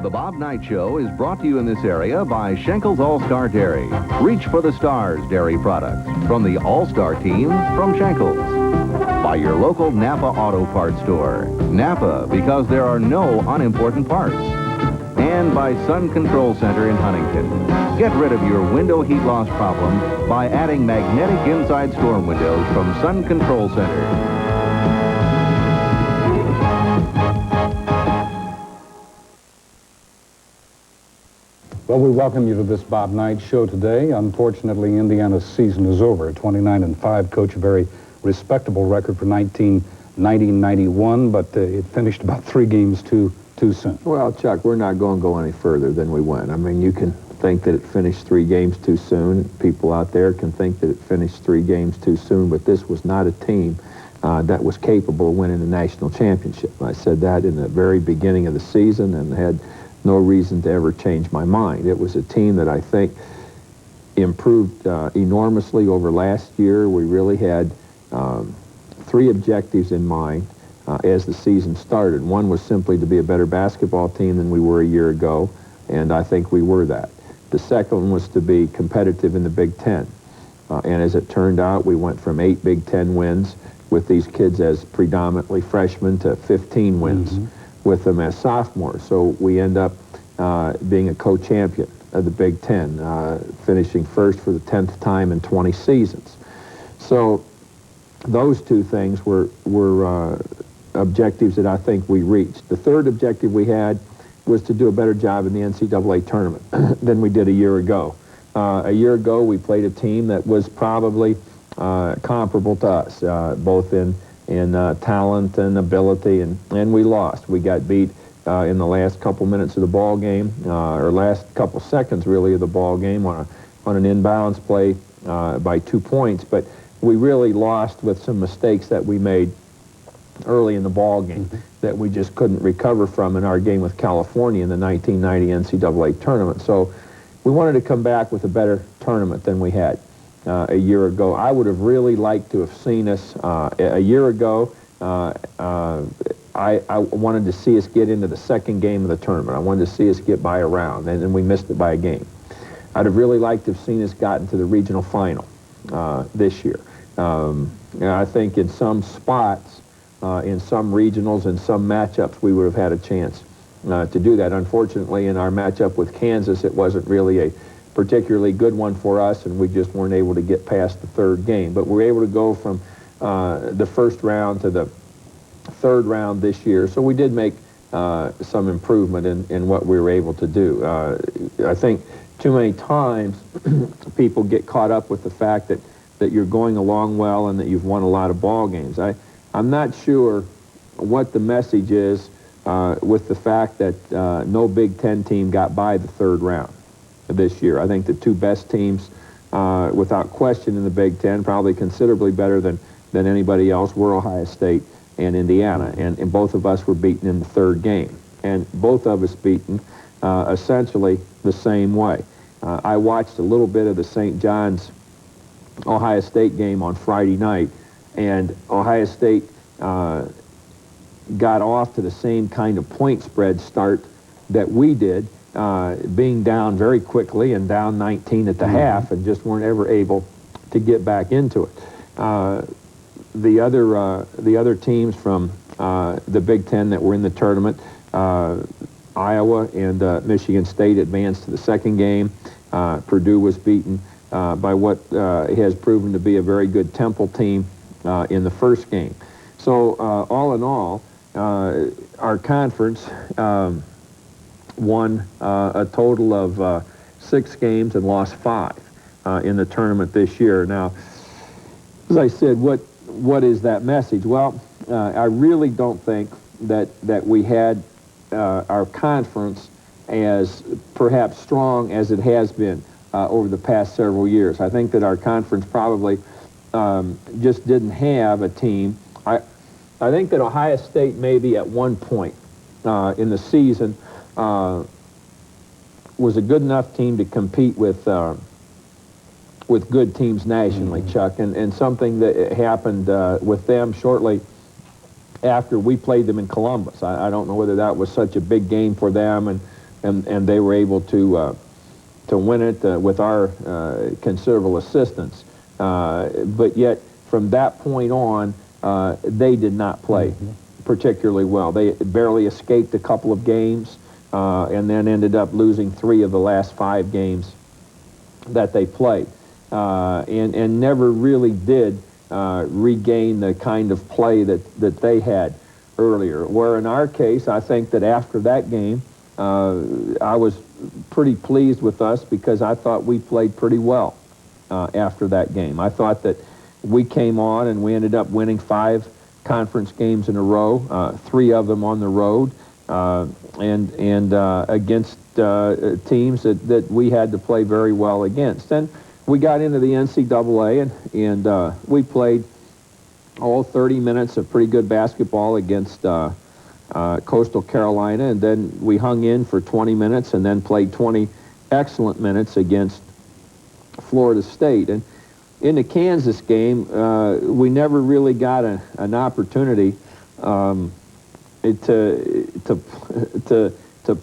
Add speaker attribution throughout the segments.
Speaker 1: The Bob Knight Show is brought to you in this area by Schenkel's All-Star Dairy. Reach for the stars dairy products from the All-Star team from Schenkel's. By your local Napa Auto Parts store. Napa, because there are no unimportant parts. And by Sun Control Center in Huntington. Get rid of your window heat loss problem by adding magnetic inside storm windows from Sun Control Center.
Speaker 2: Well, we welcome you to this Bob Knight Show today. Unfortunately, Indiana's season is over. 29-5, Coach, a very respectable record for 1990-91, but it finished about 3 games too soon.
Speaker 3: Well, Chuck, we're not going to go any further than we went. I mean, you can think that it finished 3 games too soon. People out there can think that it finished 3 games too soon, but this was not a team that was capable of winning a national championship. I said that in the very beginning of the season and had no reason to ever change my mind. It was a team that I think improved enormously over last year. We really had 3 objectives in mind as the season started. One was simply to be a better basketball team than we were a year ago, and I think we were that. The second one was to be competitive in the Big Ten. And as it turned out, we went from 8 Big Ten wins with these kids as predominantly freshmen to 15 wins with them as sophomores. So we end up being a co-champion of the Big Ten, finishing first for the 10th time in 20 seasons. So those 2 things were objectives that I think we reached. The third objective we had was to do a better job in the NCAA tournament than we did a year ago. A year ago, we played a team that was probably comparable to us, both in talent and ability, and we lost. We got beat in the last couple minutes of the ball game, or last couple seconds really of the ball game on an inbounds play by 2 points. But we really lost with some mistakes that we made early in the ball game that we just couldn't recover from in our game with California in the 1990 NCAA tournament. So we wanted to come back with a better tournament than we had a year ago. I would have really liked to have seen us a year ago. I wanted to see us get into the second game of the tournament. I wanted to see us get by a round, and we missed it by a game. I'd have really liked to have seen us gotten to the regional final this year. I think in some spots, in some regionals, in some matchups, we would have had a chance to do that. Unfortunately, in our matchup with Kansas, it wasn't really a particularly good one for us, and we just weren't able to get past the 3rd game. But we were able to go from the 1st round to the 3rd round this year, so we did make some improvement in what we were able to do. I think too many times people get caught up with the fact that you're going along well and that you've won a lot of ball games. I'm not sure what the message is with the fact that no Big Ten team got by the 3rd round this year. I think the 2 best teams, without question, in the Big Ten, probably considerably better than anybody else, were Ohio State and Indiana, and both of us were beaten in the 3rd game, and both of us beaten essentially the same way. I watched a little bit of the St. John's Ohio State game on Friday night, and Ohio State got off to the same kind of point spread start that we did, being down very quickly and down 19 at the half, and just weren't ever able to get back into it. The other teams from the Big Ten that were in the tournament, Iowa and Michigan State advanced to the 2nd game. Purdue was beaten by what has proven to be a very good Temple team in the 1st game. So all in all, our conference won a total of 6 games and lost 5 in the tournament this year. Now, as I said, what is that message? Well, I really don't think that we had our conference as perhaps strong as it has been over the past several years. I think that our conference probably just didn't have a team. I think that Ohio State maybe at one point in the season was a good enough team to compete with good teams nationally, Chuck, and something that happened with them shortly after we played them in Columbus. I don't know whether that was such a big game for them, and they were able to win it with our considerable assistance. But yet, from that point on, they did not play particularly well. They barely escaped a couple of games, and then ended up losing 3 of the last 5 games that they played, and never really did regain the kind of play that they had earlier. Where in our case, I think that after that game, I was pretty pleased with us because I thought we played pretty well after that game. I thought that we came on and we ended up winning 5 conference games in a row, 3 of them on the road, and against teams that we had to play very well against. And we got into the NCAA, and we played all 30 minutes of pretty good basketball against Coastal Carolina, and then we hung in for 20 minutes and then played 20 excellent minutes against Florida State. And in the Kansas game, we never really got an opportunity to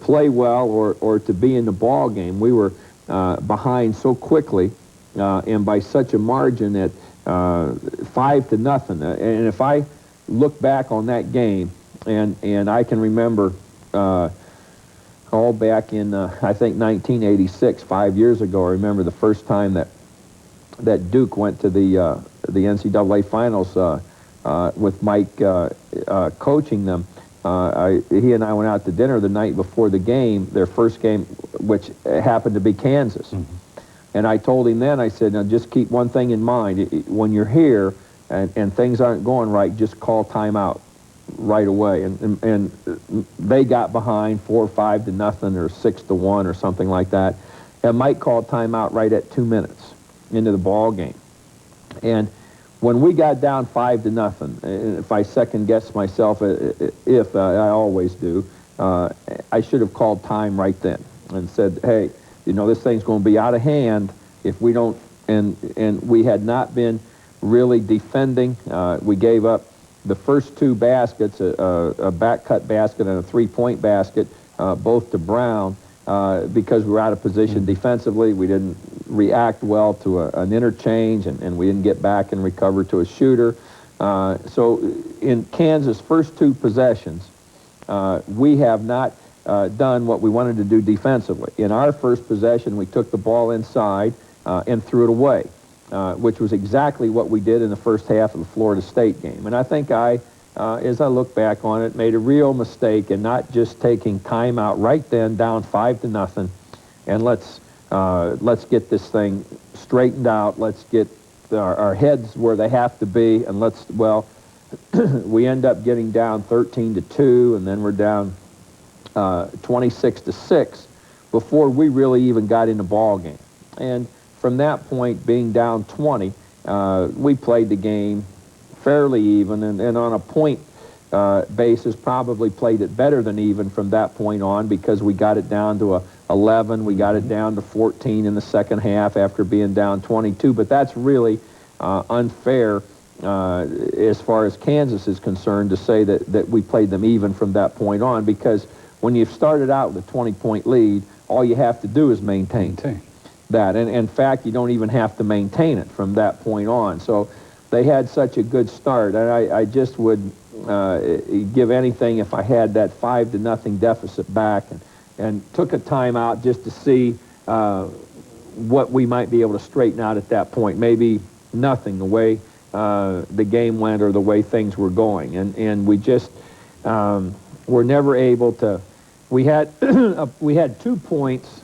Speaker 3: play well or to be in the ball game. We were behind so quickly and by such a margin that 5-0. And if I look back on that game, and I can remember all back in I think 1986, 5 years ago, I remember the first time that Duke went to the NCAA finals with Mike coaching them. He and I went out to dinner the night before the game, their first game, which happened to be Kansas. And I told him then, I said, now just keep one thing in mind. When you're here and things aren't going right, just call timeout right away. And they got behind 4 or 5-0 or 6-1 or something like that. And Mike called timeout right at 2 minutes into the ball game. And when we got down 5-0, and if I second guess myself, if I always do, I should have called time right then and said, hey, you know, this thing's going to be out of hand if we don't, and we had not been really defending. We gave up the first 2 baskets, a back cut basket and a 3-point basket, both to Brown, because we were out of position defensively. We didn't react well to an interchange, and we didn't get back and recover to a shooter. So in Kansas' first 2 possessions, we have not done what we wanted to do defensively. In our first possession, we took the ball inside and threw it away, which was exactly what we did in the first half of the Florida State game. And I think as I look back on it, made a real mistake in not just taking timeout right then, down 5-0, and let's get this thing straightened out. Let's get our heads where they have to be, and we end up getting down 13-2, and then we're down 26-6 before we really even got in the ball game. And from that point, being down 20, we played the game fairly even, and on a point basis probably played it better than even from that point on, because we got it down to 11, we got it down to 14 in the second half after being down 22. But that's really unfair as far as Kansas is concerned to say that we played them even from that point on, because when you've started out with a 20-point lead, all you have to do is maintain that. And in fact, you don't even have to maintain it from that point on. So they had such a good start, and I just would give anything if I had that 5-0 deficit back and took a timeout just to see what we might be able to straighten out at that point. Maybe nothing, the way the game went or the way things were going. And we just were never able to. We had we had 2 points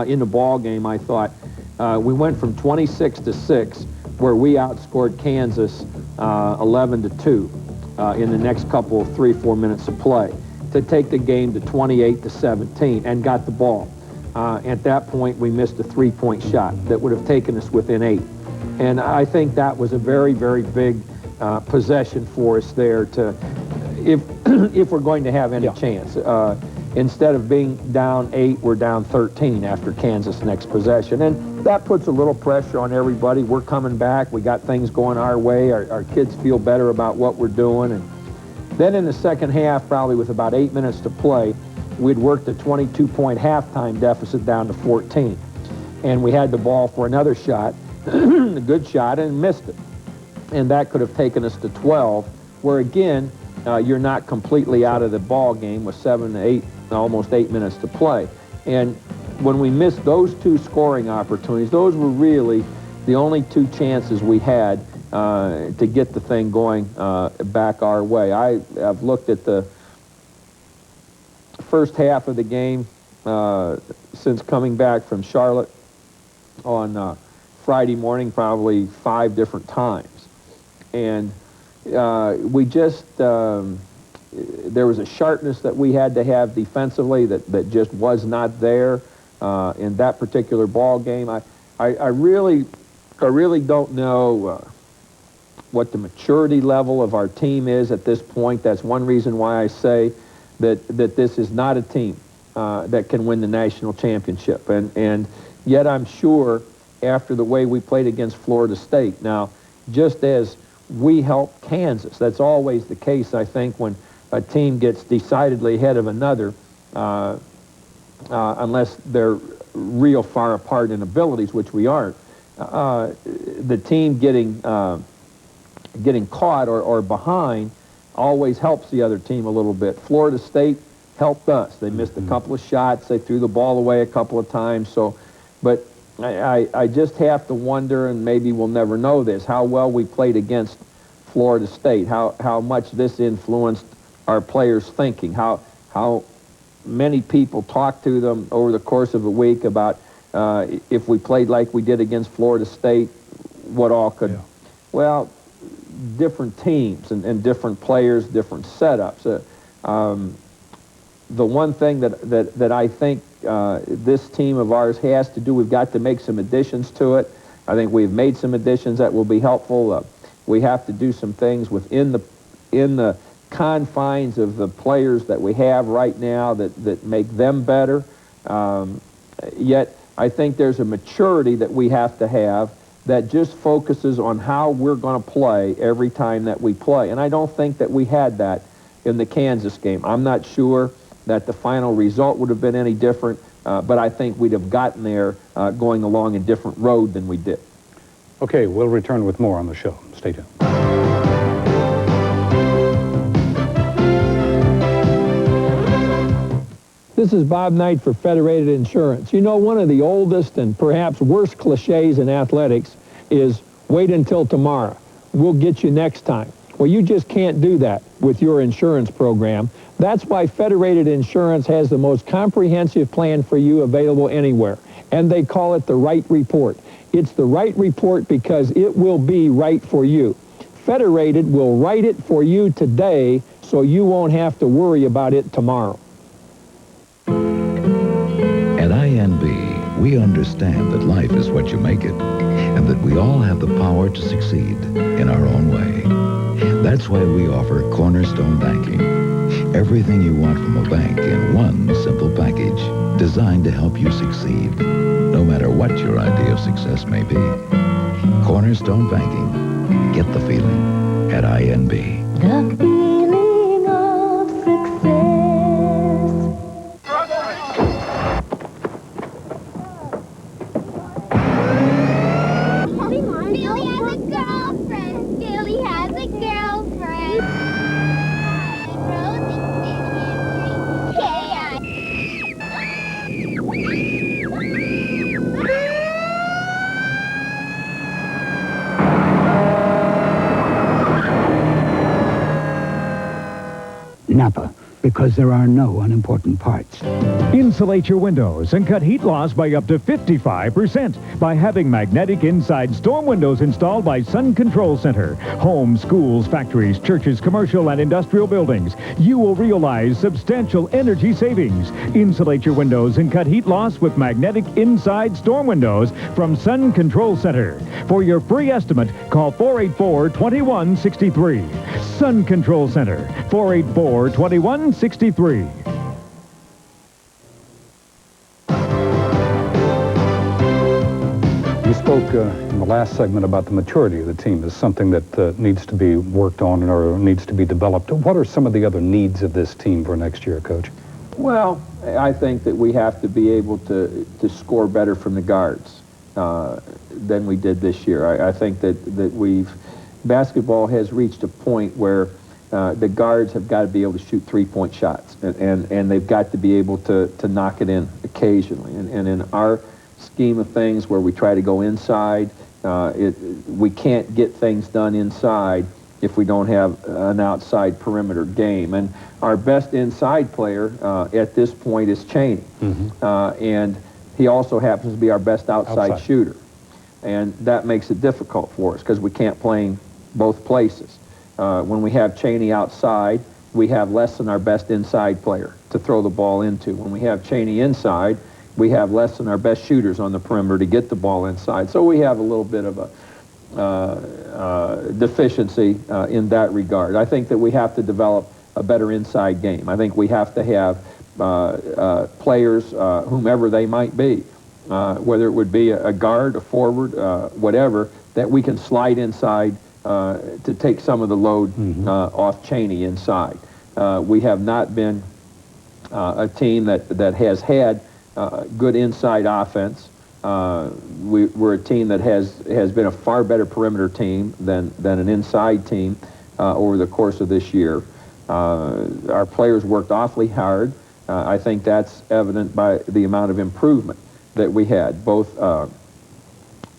Speaker 3: in the ball game. I thought we went from 26-6, where we outscored Kansas 11-2 in the next couple of 3-4 minutes of play, to take the game to 28-17 and got the ball. At that point, we missed a 3-point shot that would have taken us within 8. And I think that was a very, very big possession for us there to, if we're going to have any chance. Instead of being down 8, we're down 13 after Kansas' next possession. And that puts a little pressure on everybody. We're coming back. We got things going our way. Our kids feel better about what we're doing. And then in the second half, probably with about 8 minutes to play, we'd worked a 22-point halftime deficit down to 14. And we had the ball for another shot, a good shot, and missed it. And that could have taken us to 12, where again, you're not completely out of the ball game with 7 to 8, almost 8 minutes to play. And when we missed those two scoring opportunities, those were really the only two chances we had to get the thing going back our way. I've looked at the first half of the game since coming back from Charlotte on Friday morning, probably 5 different times. And we just, there was a sharpness that we had to have defensively that just was not there in that particular ball game. I really don't know what the maturity level of our team is at this point. That's one reason why I say that this is not a team that can win the national championship. And yet I'm sure after the way we played against Florida State. Now, just as we helped Kansas, that's always the case, I think, when a team gets decidedly ahead of another, unless they're real far apart in abilities, which we aren't. The team getting caught or behind always helps the other team a little bit. Florida State helped us. They missed a couple of shots. They threw the ball away a couple of times. So, but I just have to wonder, and maybe we'll never know this, how well we played against Florida State, how much this influenced our players' thinking, how many people talked to them over the course of a week about if we played like we did against Florida State, what all could... Yeah. Well, different teams and different players, different setups. The one thing that I think this team of ours has to do, we've got to make some additions to it. I think we've made some additions that will be helpful. We have to do some things within the confines of the players that we have right now that make them better. Yet I think there's a maturity that we have to have that just focuses on how we're going to play every time that we play. And I don't think that we had that in the Kansas game. I'm not sure that the final result would have been any different, but I think we'd have gotten there going along a different road than we did.
Speaker 2: Okay, we'll return with more on the show. Stay tuned.
Speaker 4: This is Bob Knight for Federated Insurance. You know, one of the oldest and perhaps worst cliches in athletics is wait until tomorrow. We'll get you next time. Well, you just can't do that with your insurance program. That's why Federated Insurance has the most comprehensive plan for you available anywhere. And they call it the Right Report. It's the Right Report because it will be right for you. Federated will write it for you today so you won't have to worry about it tomorrow.
Speaker 5: At INB, we understand that life is what you make it, and that we all have the power to succeed in our own way. That's why we offer Cornerstone Banking. Everything you want from a bank in one simple package, designed to help you succeed, no matter what your idea of success may be. Cornerstone Banking. Get the feeling at INB.
Speaker 6: The feeling of success.
Speaker 7: Napa, because there are no unimportant parts.
Speaker 8: Insulate your windows and cut heat loss by up to 55% by having magnetic inside storm windows installed by Sun Control Center. Homes, schools, factories, churches, commercial and industrial buildings. You will realize substantial energy savings. Insulate your windows and cut heat loss with magnetic inside storm windows from Sun Control Center. For your free estimate, call 484-2163. Sun Control Center, 484-2163.
Speaker 2: You spoke in the last segment about the maturity of the team as something that needs to be worked on or needs to be developed. What are some of the other needs of this team for next year, Coach?
Speaker 3: Well, I think that we have to be able to score better from the guards than we did this year. I think that basketball has reached a point where the guards have got to be able to shoot three-point shots, and they've got to be able to knock it in occasionally. And in our scheme of things, where we try to go inside, we can't get things done inside if we don't have an outside perimeter game. And our best inside player at this point is Cheney. And he also happens to be our best outside shooter. And that makes it difficult for us because we can't play in both places. When we have Cheney outside, we have less than our best inside player to throw the ball into. When we have Cheney inside, we have less than our best shooters on the perimeter to get the ball inside. So we have a little bit of a deficiency in that regard. I think that we have to develop a better inside game. I think we have to have players, whomever they might be, whether it would be a guard, a forward, whatever, that we can slide inside to take some of the load off Cheney inside. We have not been a team that has had good inside offense. We're a team that has been a far better perimeter team than an inside team over the course of this year. Our players worked awfully hard. I think that's evident by the amount of improvement that we had, both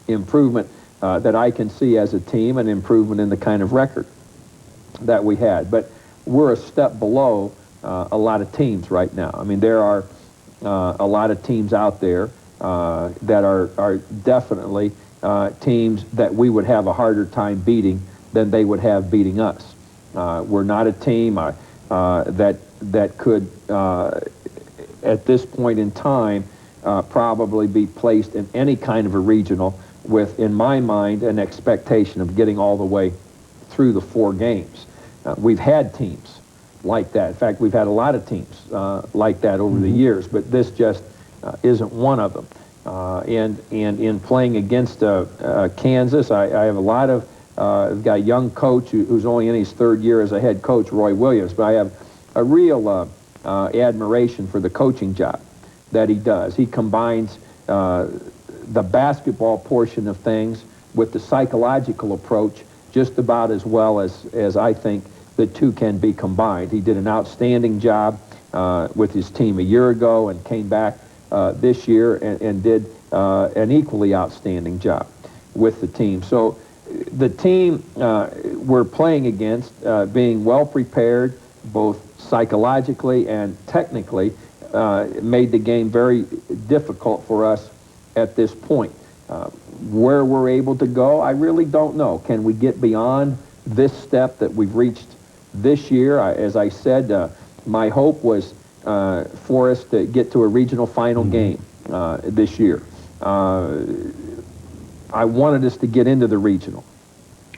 Speaker 3: improvement that I can see as a team and improvement in the kind of record that we had. But we're a step below a lot of teams right now. I mean, there are a lot of teams out there that are definitely teams that we would have a harder time beating than they would have beating us. We're not a team that could, at this point in time, probably be placed in any kind of a regional with, in my mind, an expectation of getting all the way through the 4 games. We've had teams like that. In fact, we've had a lot of teams like that over the years, but this just isn't one of them. And in playing against Kansas, I have a lot of I've got a young coach who's only in his 3rd year as a head coach, Roy Williams, but I have a real admiration for the coaching job that he does. He combines the basketball portion of things with the psychological approach just about as well as I think the two can be combined. He did an outstanding job with his team a year ago and came back this year and did an equally outstanding job with the team. So the team we're playing against, being well prepared both psychologically and technically, made the game very difficult for us at this point. Where we're able to go, I really don't know. Can we get beyond this step that we've reached this year? As I said, my hope was for us to get to a regional final game this year. I wanted us to get into the regional,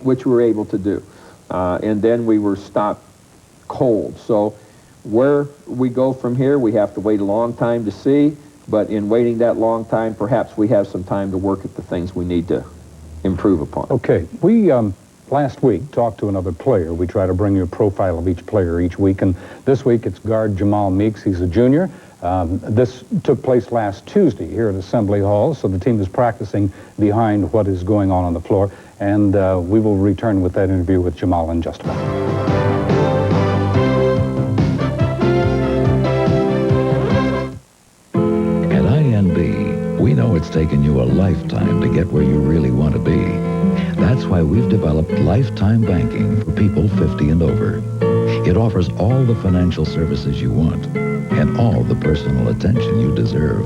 Speaker 3: which we were able to do. And then we were stopped cold. So where we go from here, we have to wait a long time to see. But in waiting that long time, perhaps we have some time to work at the things we need to improve upon.
Speaker 2: Okay. We, last week, talked to another player. We try to bring you a profile of each player each week. And this week, it's guard Jamal Meeks. He's a junior. This took place last Tuesday here at Assembly Hall, so the team is practicing behind what is going on the floor. And we will return with that interview with Jamal in just a moment.
Speaker 5: At INB, we know it's taken you a lifetime to get where you really want to be. That's why we've developed lifetime banking for people 50 and over. It offers all the financial services you want and all the personal attention you deserve.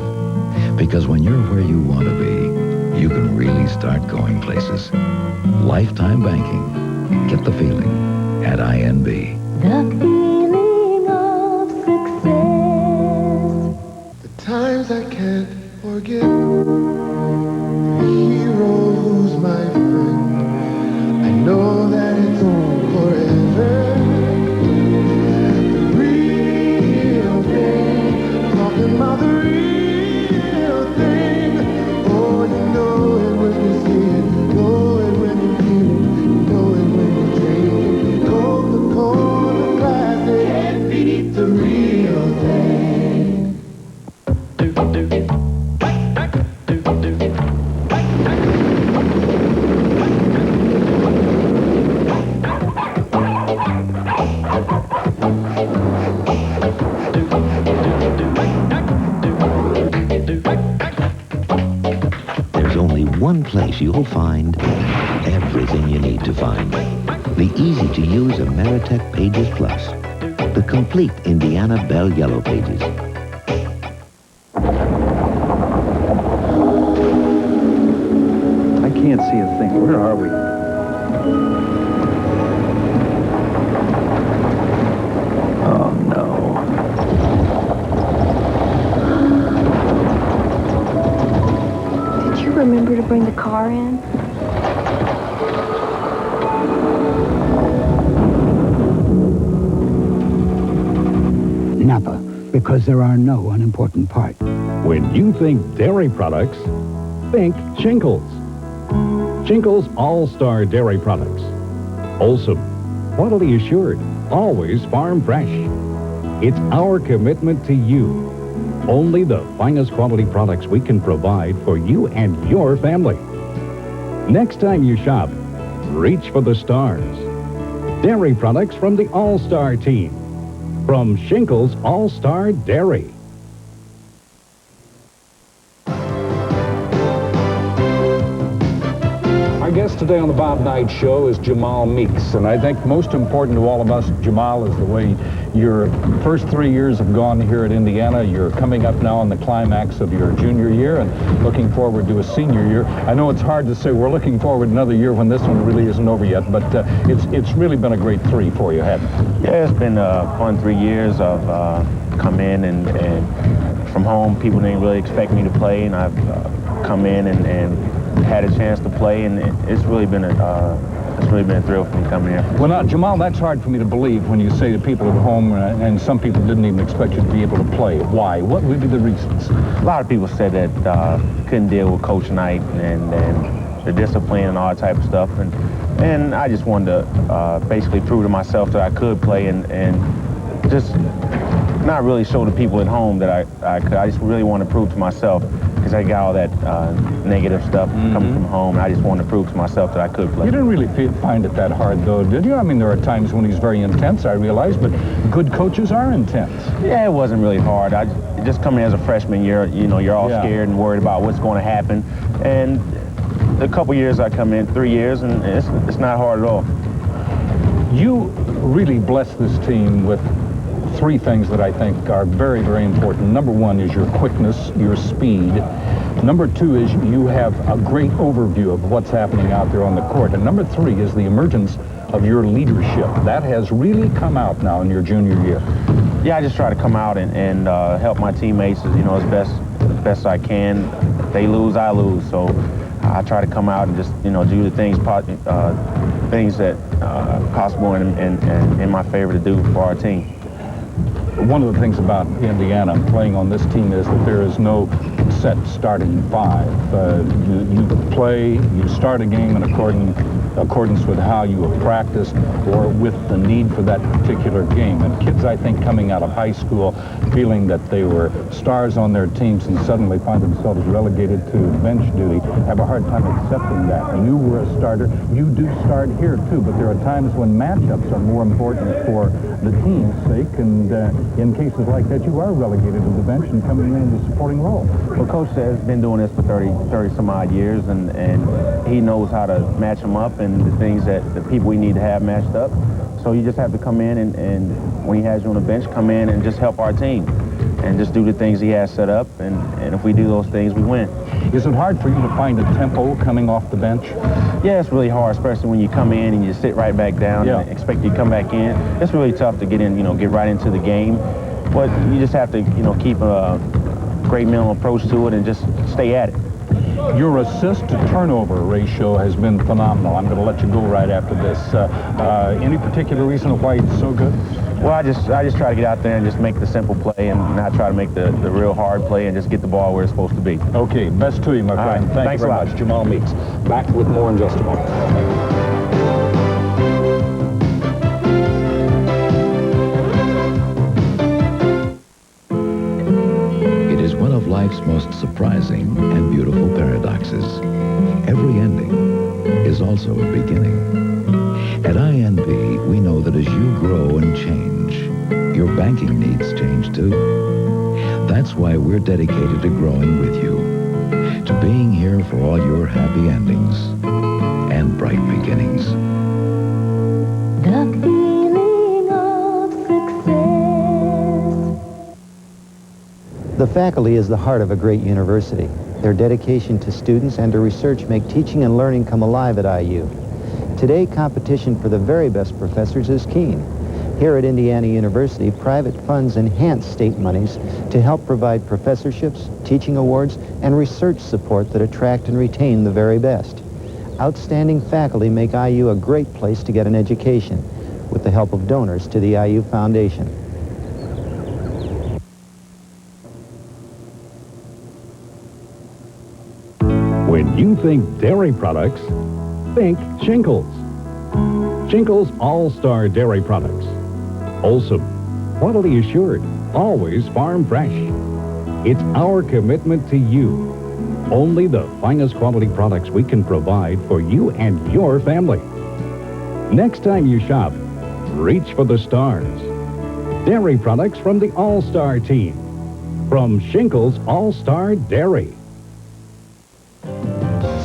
Speaker 5: Because when you're where you want to be, you can really start going places. Lifetime banking. Get the feeling at INB.
Speaker 6: The feeling of success.
Speaker 9: The times I can't forget. The hero who's my friend. I know that it's forever. The real thing. Talking about the real thing. Oh, you know it when you see it. Know it when you feel it. Know it when you drink it. Coca-Cola classic. Can't beat the real thing.
Speaker 10: There's only one place you'll find everything you need to find. The easy-to-use Ameritech Pages Plus. The complete Indiana Bell Yellow Pages.
Speaker 2: I can't see a thing. Where are we? Oh, no.
Speaker 6: Did you remember to bring the car in?
Speaker 7: Napa, because there are no unimportant parts.
Speaker 8: When you think dairy products, think Shingles. Shingles All-Star Dairy Products. Wholesome, quality assured, always farm fresh. It's our commitment to you. Only the finest quality products we can provide for you and your family. Next time you shop, reach for the stars. Dairy products from the All-Star team. From Shingles All-Star Dairy.
Speaker 2: Our guest today on the Bob Knight Show is Jamal Meeks, and I think most important to all of us, Jamal, is the way your first 3 years have gone here at Indiana. You're coming up now on the climax of your junior year and looking forward to a senior year. I know it's hard to say we're looking forward to another year when this one really isn't over yet, but it's really been a great 3 for you, hasn't it?
Speaker 11: Yeah, it's been a fun 3 years. I've come in and from home, people didn't really expect me to play, and I've come in and had a chance to play, and it's really been a thrill for me coming here.
Speaker 2: Well, now, Jamal, that's hard for me to believe when you say to people at home, and some people didn't even expect you to be able to play. Why? What would be the reasons?
Speaker 11: A lot of people said that couldn't deal with Coach Knight and the discipline and all that type of stuff, and I just wanted to basically prove to myself that I could play and just not really show the people at home that I could. I just really want to prove to myself, because I got all that negative stuff coming from home. I just wanted to prove to myself that I could play.
Speaker 2: You didn't really find it that hard, though, did you? I mean, there are times when he's very intense, I realize, but good coaches are intense.
Speaker 11: Yeah, it wasn't really hard. I just coming as a freshman, you're all scared and worried about what's going to happen. And the couple years I come in, 3 years, and it's not hard at all.
Speaker 2: You really blessed this team with 3 things that I think are very, very important. Number 1 is your quickness, your speed. Number 2 is you have a great overview of what's happening out there on the court. And number 3 is the emergence of your leadership. That has really come out now in your junior year.
Speaker 11: Yeah, I just try to come out and help my teammates, as best I can. If they lose, I lose. So I try to come out and just, do the things that possible and in my favor to do for our team.
Speaker 2: One of the things about Indiana playing on this team is that there is no set starting 5. You play, you start a game in accordance with how you have practiced or with the need for that particular game. And kids, I think, coming out of high school feeling that they were stars on their teams and suddenly find themselves relegated to bench duty have a hard time accepting that. You were a starter. You do start here, too, but there are times when matchups are more important for the team's sake, and in cases like that, you are relegated to the bench and coming in in the supporting role.
Speaker 11: Well, Coach has been doing this for 30 some odd years, and he knows how to match them up and the things that the people we need to have matched up. So you just have to come in and when he has you on the bench, come in and just help our team and just do the things he has set up, and if we do those things, we win.
Speaker 2: Is it hard for you to find a tempo coming off the bench?
Speaker 11: Yeah, it's really hard, especially when you come in and you sit right back down and expect you to come back in. It's really tough to get in, get right into the game. But you just have to, keep a great mental approach to it and just stay at it.
Speaker 2: Your assist-to-turnover ratio has been phenomenal. I'm going to let you go right after this. Any particular reason why it's so good?
Speaker 11: Well, I just try to get out there and just make the simple play and not try to make the real hard play and just get the ball where it's supposed to be.
Speaker 2: Okay, best to you, my friend.
Speaker 11: Right.
Speaker 2: Thanks a lot. Jamal Meeks. Back with more in just a moment.
Speaker 5: It is well of life's most surprising and beautiful paradoxes. Every ending is also a beginning. At INB, we know that as you grow and change, your banking needs change too. That's why we're dedicated to growing with you, to being here for all your happy endings and bright beginnings.
Speaker 12: The feeling of success.
Speaker 13: The faculty is the heart of a great university. Their dedication to students and to research make teaching and learning come alive at IU. Today, competition for the very best professors is keen. Here at Indiana University, private funds enhance state monies to help provide professorships, teaching awards, and research support that attract and retain the very best. Outstanding faculty make IU a great place to get an education, with the help of donors to the IU Foundation.
Speaker 8: When you think dairy products, think Shingles. Shingles All-Star Dairy Products. Wholesome, quality assured, always farm fresh. It's our commitment to you. Only the finest quality products we can provide for you and your family. Next time you shop, reach for the stars. Dairy products from the All-Star team. From Shingles All-Star Dairy.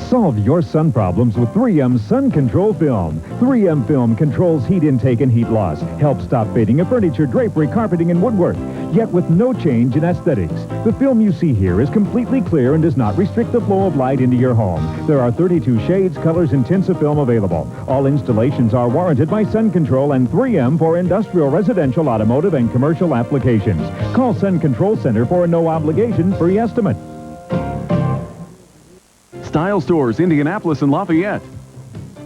Speaker 8: Solve your sun problems with 3M Sun Control Film. 3M Film controls heat intake and heat loss, helps stop fading of furniture, drapery, carpeting, and woodwork, yet with no change in aesthetics. The film you see here is completely clear and does not restrict the flow of light into your home. There are 32 shades, colors, and tints of film available. All installations are warranted by Sun Control and 3M for industrial, residential, automotive, and commercial applications. Call Sun Control Center for a no-obligation free estimate.
Speaker 14: Style Stores, Indianapolis and Lafayette.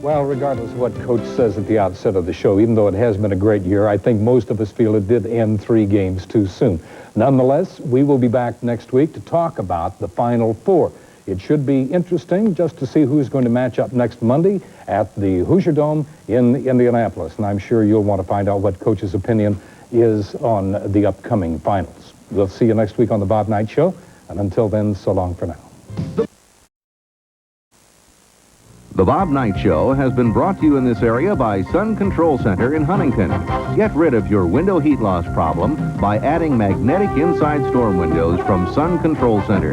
Speaker 2: Well, regardless of what Coach says at the outset of the show, even though it has been a great year, I think most of us feel it did end 3 games too soon. Nonetheless, we will be back next week to talk about the Final Four. It should be interesting just to see who's going to match up next Monday at the Hoosier Dome in Indianapolis. And I'm sure you'll want to find out what Coach's opinion is on the upcoming finals. We'll see you next week on the Bob Knight Show. And until then, so long for now.
Speaker 1: The Bob Knight Show has been brought to you in this area by Sun Control Center in Huntington. Get rid of your window heat loss problem by adding magnetic inside storm windows from Sun Control Center.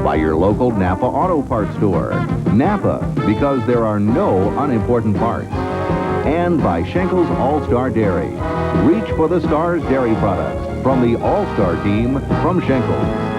Speaker 1: By your local Napa Auto Parts store. Napa, because there are no unimportant parts. And by Schenkel's All-Star Dairy. Reach for the Stars Dairy products from the All-Star team from Schenkel's.